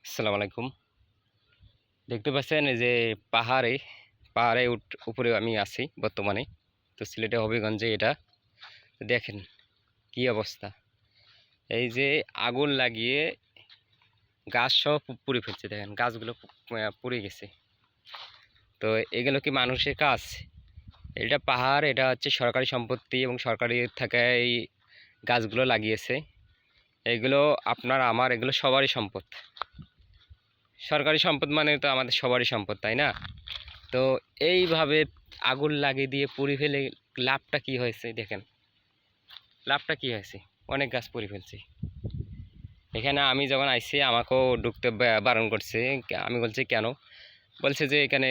আসসালামু আলাইকুম। দেখতে পাচ্ছেন এই যে পাহাড়ে পাহাড়ে উপরে আমি আছি বর্তমানে। তো সিলেটের হবিগঞ্জে এটা। দেখেন কি অবস্থা। এই যে আগুন লাগিয়ে গাছ সব পুড়ে ফেলছে, দেখেন গাছগুলো পুড়ে গেছে। তো এগুলো কি মানুষের কাজ? এটা পাহাড়, এটা হচ্ছে সরকারি সম্পত্তি এবং সরকারি থেকে এই গাছগুলো লাগিয়েছে। এগুলো আপনার আমার এগুলো সবারই সম্পদ। সরকারি সম্পদ মানে তো আমাদের সবারই সম্পদ, তাই না? তো এইভাবে আগুন লাগিয়ে দিয়ে পুড়ে ফেলে লাভটা কি হয়েছে দেখেন। লাভটা কি হয়েছে? অনেক গাছ পুড়ে ফেলছি। এখানে আমি যখন আইছি আমাকেও ঢুকতে বারণ করছে। আমি বলছি কেন? বলছে যে এখানে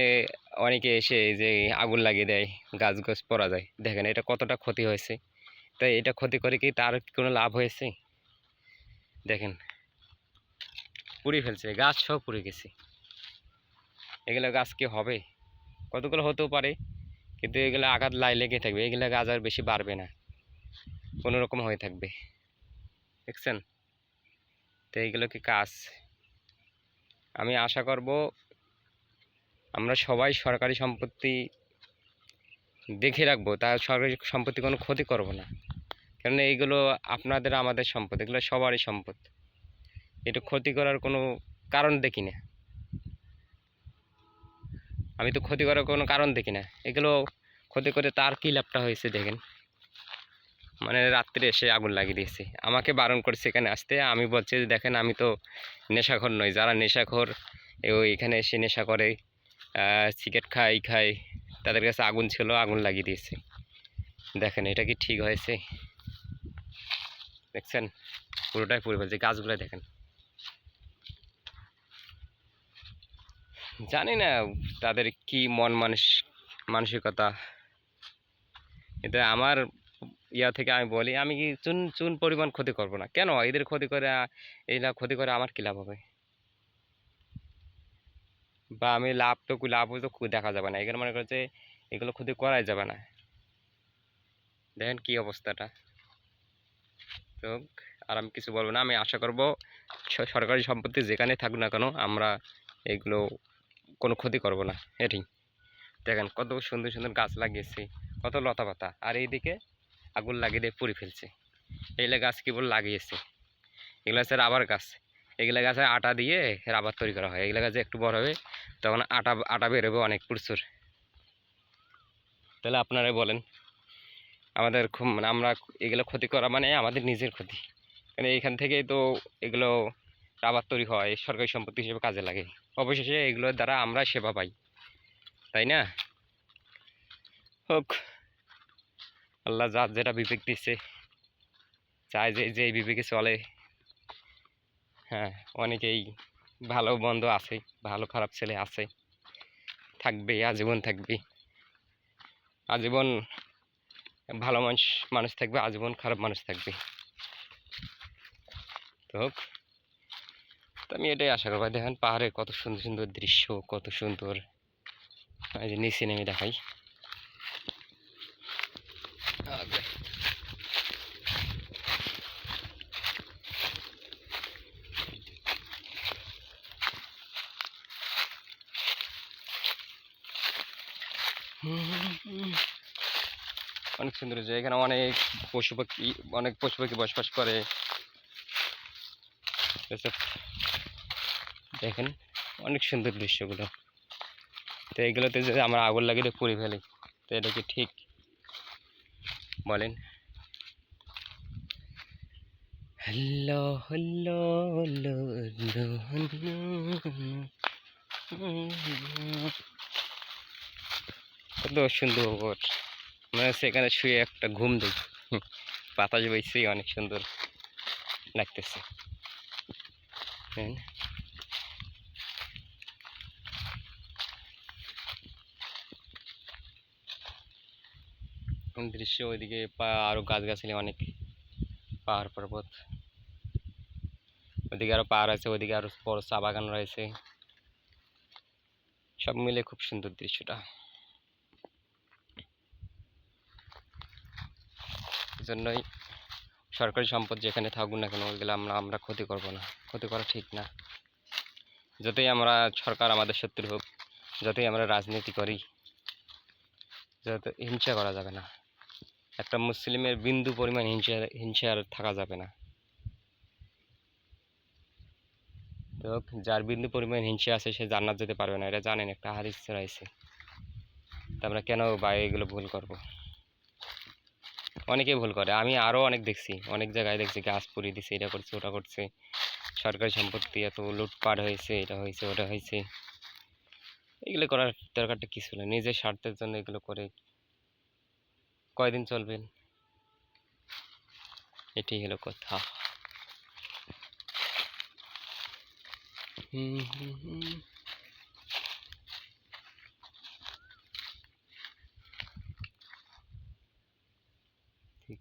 অনেকে এসে যে আগুন লাগিয়ে দেয়, গাছ গাছ পড়া যায়। দেখেন এটা কতটা ক্ষতি হয়েছে। তাই এটা ক্ষতি করে কি তার কোনো লাভ হয়েছে? দেখেন পুড়ে ফেলছে, গাছ সব পুড়ে গেছে। এগুলো গাছ কি হবে? কতগুলো হতেও পারে, কিন্তু এগুলো আঘাত লেগে থাকবে, এগুলো গাছ আর বেশি বাড়বে না, কোনো রকম হয়ে থাকবে। দেখছেন? তো এইগুলো কি কাজ? আমি আশা করব আমরা সবাই সরকারি সম্পত্তি দেখে রাখবো, তার সরকারি সম্পত্তি কোনো ক্ষতি করব না। কেননা এইগুলো আপনাদের আমাদের সম্পদ, এগুলো সবারই সম্পদ। এটা ক্ষতি করার কোনো কারণ দেখি না। আমি তো ক্ষতি করার কোনো কারণ দেখি না। এগুলো ক্ষতি করে তার কী লাভটা হয়েছে দেখেন। মানে রাত্রে এসে আগুন লাগিয়ে দিয়েছে, আমাকে বারণ করছে এখানে আসতে। আমি বলছি যে দেখেন আমি তো নেশাখোর নই। যারা নেশাখোর ওই এখানে এসে নেশা করে, সিগারেট খায় খায়, তাদের কাছে আগুন ছিল, আগুন লাগিয়ে দিয়েছে। দেখেন এটা কি ঠিক হয়েছে? দেখছেন পুরোটাই পুড়ে ফেলছে। গাছগুলো দেখেন। জানি না তাদের কি মানসিকতা। এটা আমার ইয়া থেকে আমি বলি, আমি কি চুন চুন পরিমাণ ক্ষতি করব না। কেন এদের ক্ষতি করে? এইটা ক্ষতি করে আমার কি লাভ হবে? বা আমি লাভ তো দেখা যাবে না। এখানে মনে করছে এগুলো ক্ষতি করাই যাবে না। দেখেন কি অবস্থাটা। তো আর আমি কিছু বলবো না। আমি আশা করব সরকারি সম্পত্তি যেখানে থাকুক না কেন আমরা এগুলো কোনো ক্ষতি করব না। এটাই। দেখেন কত সুন্দর সুন্দর গাছ লাগিয়েছি, কত লতা পাতা, আর এইদিকে আগুন লাগিয়ে দিয়ে পুড়ে ফেলছে। এইগুলা গাছ কেবল লাগিয়েছে, এগুলো হচ্ছে রাবার গাছ। এগুলা গাছে আটা দিয়ে রাবার তৈরি করা হয়। এগুলা গাছে একটু বড় হবে, তখন আটা আটা বেরোবে অনেক প্রচুর। তাহলে আপনারাই বলেন, আমাদের খুব মানে আমরা এগুলো ক্ষতি করা মানে আমাদের নিজের ক্ষতি। কারণ এইখান থেকেই তো এগুলো রাবার তৈরি হয়, সরকারি সম্পত্তি হিসেবে কাজে লাগে। অবশেষে এগুলোর দ্বারা আমরা সেবা পাই, তাই না? হোক, আল্লাহ যার যেটা বিবেক দিচ্ছে, চায় যে যে এই বিবেকে চলে। হ্যাঁ, অনেকেই ভালো মন্দ আছে, ভালো খারাপ ছেলে আছে, থাকবে, আজীবন থাকবে। আজীবন ভালো মানুষ থাকবে, আজীবন খারাপ মানুষ থাকবে। তো হোক, তো আমি এটাই আশা করবো। দেখেন পাহাড়ের কত সুন্দর সুন্দর দৃশ্য, কত সুন্দর। এই যে নিচে নেমে দেখাই। অনেক সুন্দর জায়গা, এখানে অনেক পশু পাখি বসবাস করে। দেখেন অনেক সুন্দর দৃশ্যগুলো। তো এইগুলোতে যদি আমরা আগুন লাগিয়ে দিয়ে পুড়ে ফেলি, তো এটা কি ঠিক বলেন? হ্যালো হ্যালো হ্যালো কত সুন্দর, মানে সেখানে শুয়ে একটা ঘুম দিই। বাতাস বইছে, অনেক সুন্দর লাগতেছে। দৃশ্য ওইদিকে আরো গাছগাছালি অনেক, পাহাড় পর্বত। ওইদিকে আরো পাহাড় আছে, ওইদিকে আরো বড় চা বাগান রয়েছে। সব মিলে খুব সুন্দর দৃশ্যটা। জন্যই সরকারি সম্পদ যেখানে থাকুক না কেন ওইগুলো আমরা ক্ষতি করব না, ক্ষতি করা ঠিক না। যতই আমরা সরকার আমাদের শত্রু হোক, যতই আমরা রাজনীতি করি, যত হিংসা করা যাবে না। একটা মুসলিমের বিন্দু পরিমাণ হিংসা আর থাকা যাবে না। তো যার বিন্দু পরিমাণ হিংসা আছে সে জান্নাত যেতে পারবে না, এটা জানেন, একটা হাদিস রয়েছে। তা আমরা কেন বা এগুলো ভুল করব? অনেকেই ভুল করে, আমি আরো অনেক দেখছি, অনেক জায়গায় দেখছি গাছ পুড়িয়ে দিছে, এটা করছে ওটা করছে, সরকারি সম্পত্তি এত লুটপাট হয়েছে, এটা হয়েছে ওটা হয়েছে। এগুলো করার দরকারটা কিছু না, নিজের স্বার্থের জন্য এগুলো করে কয়দিন চলবেন? এটাই হলো কথা। হুম হুম হুম।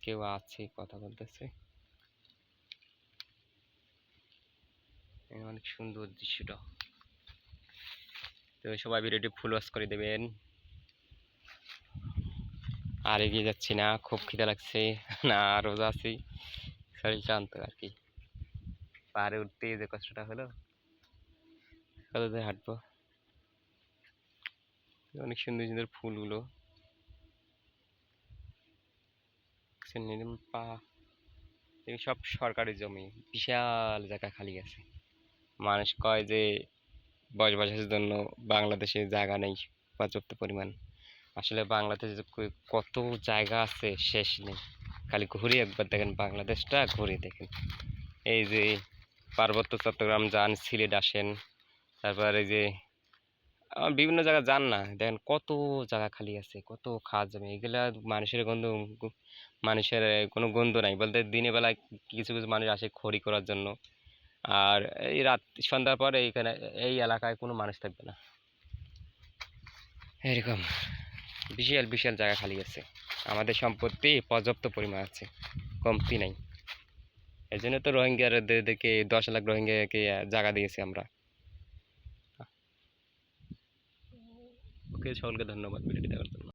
কেউ আছে কথা বলতেছে, অনেক সুন্দর দৃশ্যটা। তো সবাই ভিডিওটি ফুল ওয়াচ করে দেবেন। আর এগিয়ে যাচ্ছি না, খুব খিদে লাগছে, না রোজা আছি, শরীর শান্ত আর কি। পাহাড়ে উঠতে যে কষ্টটা হলো, কত দূর হাঁটবো। অনেক সুন্দর সুন্দর ফুলগুলো, সব সরকারি জমি, বিশাল জায়গা খালি আছে। মানুষ কয় যে বসবাসের জন্য বাংলাদেশে জায়গা নেই পর্যাপ্ত পরিমাণ। আসলে বাংলাদেশে যে কত জায়গা আছে শেষ নেই। খালি ঘুরে একবার দেখেন, বাংলাদেশটা ঘুরে দেখেন। এই যে পার্বত্য চট্টগ্রাম যান, সিলেট আসেন, তারপর এই যে বিভিন্ন জায়গায় যান না, দেখেন কত জায়গা খালি আছে, কত খাস জমি। এগুলা মানুষের গন্ধ, মানুষের কোনো গন্ধ নাই বলতে। দিনের বেলায় কিছু কিছু মানুষ আসে খড়ি করার জন্য, আর এই রাত সন্ধ্যার পরে এইখানে এই এলাকায় কোনো মানুষ থাকবে না, এরকম বিশাল বিশাল জায়গা খালি আছে। আমাদের সম্পত্তি পর্যাপ্ত পরিমাণ আছে, কমতি নাই। এই জন্য তো রোহিঙ্গাদেরকে 10 লাখ রোহিঙ্গাকে জায়গা দিয়েছি আমরা। ওকে, সকলকে ধন্যবাদ ভিডিওটি দেখার জন্য।